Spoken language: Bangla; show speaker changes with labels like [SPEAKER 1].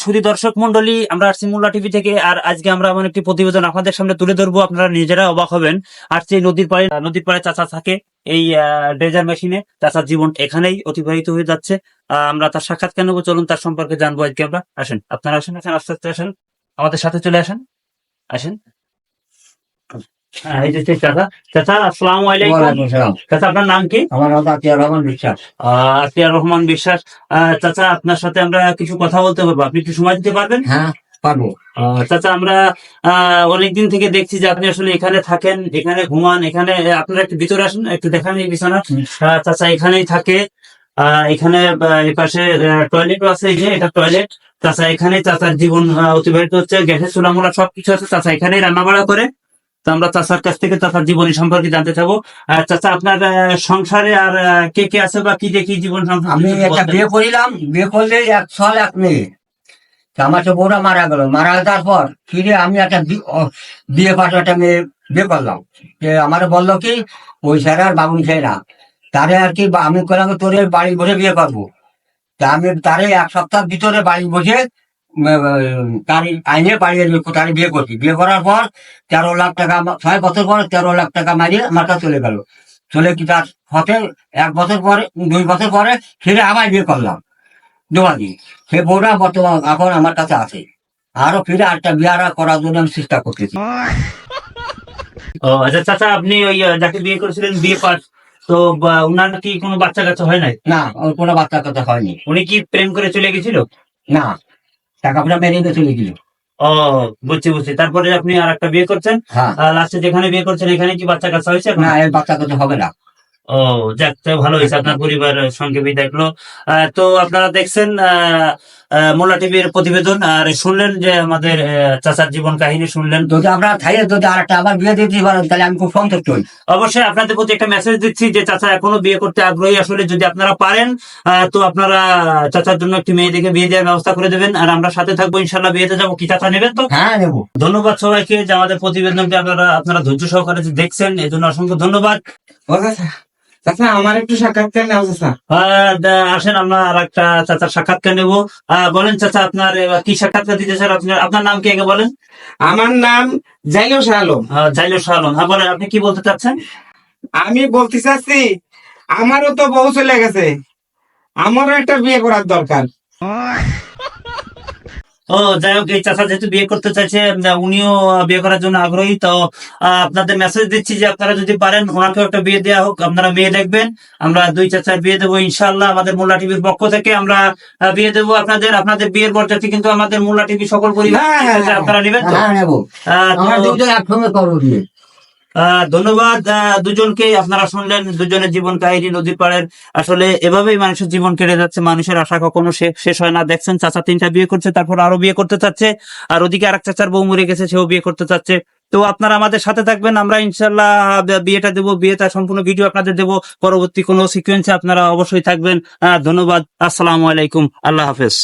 [SPEAKER 1] সুধী দর্শক মন্ডলী, আমরা আসছি মোল্লা টিভি থেকে। আর আজকে আমরা এমন একটি প্রতিবেদন আপনাদের সামনে তুলে ধরবো, আপনারা নিজেরা অবাক হবেন। আসছে নদীর পাড়ে চাচা থাকে এই ড্রেজার মেশিনে। চাচার জীবন এখানেই অতিবাহিত হয়ে যাচ্ছে। আমরা তার সাক্ষাৎকার নেবো, চলুন তার সম্পর্কে জানবো আজকে আমরা। আসেন, আপনারা আসেন, আস্তে আস্তে আসেন, আমাদের সাথে চলে আসেন, আসেন। এই যে সেই চাচা। চাচা, আসসালামু আলাইকুম।
[SPEAKER 2] ওয়ালাইকুম সালাম।
[SPEAKER 1] চাচা, আপনার নাম কি?
[SPEAKER 2] আমার নাম আতিয়ার রহমান বিশ্বাস।
[SPEAKER 1] আতিয়ার রহমান বিশ্বাস। চাচা, আপনার সাথে আমরা কিছু কথা বলতে পারবো? আপনি একটু সময় দিতে পারবেন?
[SPEAKER 2] হ্যাঁ, পারবো।
[SPEAKER 1] চাচা, আমরা অনেকদিন থেকে দেখছি যে আপনি আসলে এখানে থাকেন, এখানে ঘুমান, এখানে। আপনারা একটু ভিতরে আসেন, একটু দেখান এই বিছানা। চাচা এখানেই থাকে। এখানে এই পাশে টয়লেটও আছে, এই যে এটা টয়লেট। চাচা এখানে চাচার জীবন অতিবাহিত হচ্ছে। গ্যাসের চুলা মোলা সবকিছু আছে, চাচা এখানেই রান্না বাড়া করে। তো আমরা চাচার কাছ থেকে চাচার জীবনী সম্পর্কে জানতে চাবো। চাচা, আপনার সংসারে আর কে কে আছে বা কি দিয়ে কি জীবন সংসার?
[SPEAKER 2] আমি একটা বিয়ে করিলাম, বিয়ে করলে 1 সাল 1 মেয়ে। তা আমার তো বউরা মারা গেল, মারা যাওয়ার পর ফিরে আমি একটা বিয়ে পাশে একটা মেয়ে বিয়ে করলাম। যে আমার বললো কি ওই ছেড়ে আর বাবুন ছেড়ে না, তারে আর কি আমি করলাম তোর বাড়ি বসে বিয়ে করবো। তা আমি তারে 1 সপ্তাহ ভিতরে বাড়ি বসে তার আইনে বাড়িয়ে তারে বিয়ে করছি। বিয়ে করার পর 13 লাখ টাকা, 6 বছর পরে 13 লাখ টাকা মারিয়ে আমার কাছে চলে গেল। চলে কি তার হতে 1 বছর পরে, 2 বছর পরে ফিরে আবার বিয়ে করলাম দুবারি। সে বউটা বর্তমান এখন আমার কাছে আছে। আরো ফিরে আরেকটা বিয়ে করার জন্য আমি চেষ্টা করতেছি।
[SPEAKER 1] ও আচ্ছা চাচা, আপনি ওই যাকে বিয়ে করেছিলেন বিয়ে পাস, তো উনার কি কোনো বাচ্চা কাচ্চা হয় নাই?
[SPEAKER 2] না, ওর কোনো বাচ্চা কথা হয়নি।
[SPEAKER 1] উনি কি প্রেম করে চলে গেছিল?
[SPEAKER 2] না, টাকা পয়সা মেরে নিয়ে চলে গেল।
[SPEAKER 1] ও, বুঝছি। তারপরে আপনি আর একটা বিয়ে করছেন।
[SPEAKER 2] হ্যাঁ।
[SPEAKER 1] লাস্টে যেখানে বিয়ে করছেন এখানে কি বাচ্চা কাচ্চা হয়েছে এখন?
[SPEAKER 2] না, এর বাচ্চা কথা হবে না।
[SPEAKER 1] ও, যাক, তো ভালো হয়েছে, আপনার পরিবার সঙ্গে বিদায় হলো। তো আপনারা দেখছেন মোল্লা টিভির প্রতিবেদন, আর শুনলেন যে আমাদের চাচার জীবন কাহিনী শুনলেন।
[SPEAKER 2] যদি আমরা থাইয়ে যদি আর একটা আবার বিয়ে দিতে পারেন তাহলে আমি খুব সন্তুষ্ট হই।
[SPEAKER 1] অবশ্যই আপনাদের প্রতি একটা মেসেজ দিচ্ছি যে চাচা এখনো বিয়ে করতে আগ্রহী। আসলে যদি আপনারা পারেন তো আপনারা চাচার জন্য একটি মেয়ে দেখে বিয়ে দেওয়ার ব্যবস্থা করে দেবেন, আর আমরা সাথে থাকবো ইনশাল্লাহ। বিয়েতে যাবো, কি চাচা নেবেন তো?
[SPEAKER 2] হ্যাঁ, নেবো।
[SPEAKER 1] ধন্যবাদ সবাইকে যে আমাদের প্রতিবেদনটি আপনারা ধৈর্য সহকারে যে দেখছেন, এই জন্য অসংখ্য ধন্যবাদ।
[SPEAKER 3] চাচা আমার একটু সাক্ষাৎকার নেওয়া চাচা।
[SPEAKER 1] আসেন, আমরা আর একটা চাচার সাক্ষাৎকার নেবো। বলেন চাচা, আপনার কি সাক্ষাৎকার দিতে স্যার? আপনার নাম কি আগে বলেন।
[SPEAKER 3] আমার নাম জাইলো শাহ আলম।
[SPEAKER 1] জাইলো শাহ আলম। হ্যাঁ, বলেন, আপনি কি বলতে চাচ্ছেন?
[SPEAKER 3] আমি বলতে চাচ্ছি আমারও তো বউ চলে গেছে, আমারও একটা বিয়ে করার দরকার।
[SPEAKER 1] ও, যাই হোক, এই চাচা যেহেতু বিয়ে করতে চাইছে, উনিও বিয়ে করার জন্য আগ্রহী। তো আপনাদের মেসেজ দিচ্ছি যে আপনারা যদি পারেন ওনাকেও একটা বিয়ে দেওয়া হোক। আপনারা মেয়ে দেখবেন, আমরা 2 চাচার বিয়ে দেবো ইনশাল্লাহ। আমাদের মোল্লা টিভির পক্ষ থেকে আমরা বিয়ে দেবো আপনাদের বিয়ের বরযাত্রী কিন্তু আমাদের মোল্লা টিভি সকল পরিবার।
[SPEAKER 3] হ্যাঁ,
[SPEAKER 1] আপনারা নেবেন তো?
[SPEAKER 2] হ্যাঁ, নেবো। আমরা
[SPEAKER 1] তো
[SPEAKER 2] দুজন একসঙ্গে করবো বিয়ে।
[SPEAKER 1] ধন্যবাদ দুজনকে। আপনারা শুনলেন দুজনের জীবন কাহিনী নদীর পাড়ের। আসলে এভাবেই মানুষের জীবন কেটে যাচ্ছে, মানুষের আশা কখনো শেষ হয় না। দেখছেন চাচা 3টা বিয়ে করছে, তারপর আরো বিয়ে করতে চাচ্ছে। আর ওদিকে আরেক চাচার বউ মরে গেছে, সেও বিয়ে করতে চাচ্ছে। তো আপনারা আমাদের সাথে থাকবেন, আমরা ইনশাল্লাহ বিয়েটা দেবো। বিয়েটা সম্পূর্ণ ভিডিও আপনাদের দেবো পরবর্তী কোনো সিকোয়েন্সে, আপনারা অবশ্যই থাকবেন। ধন্যবাদ। আসসালামু আলাইকুম, আল্লাহ হাফেজ।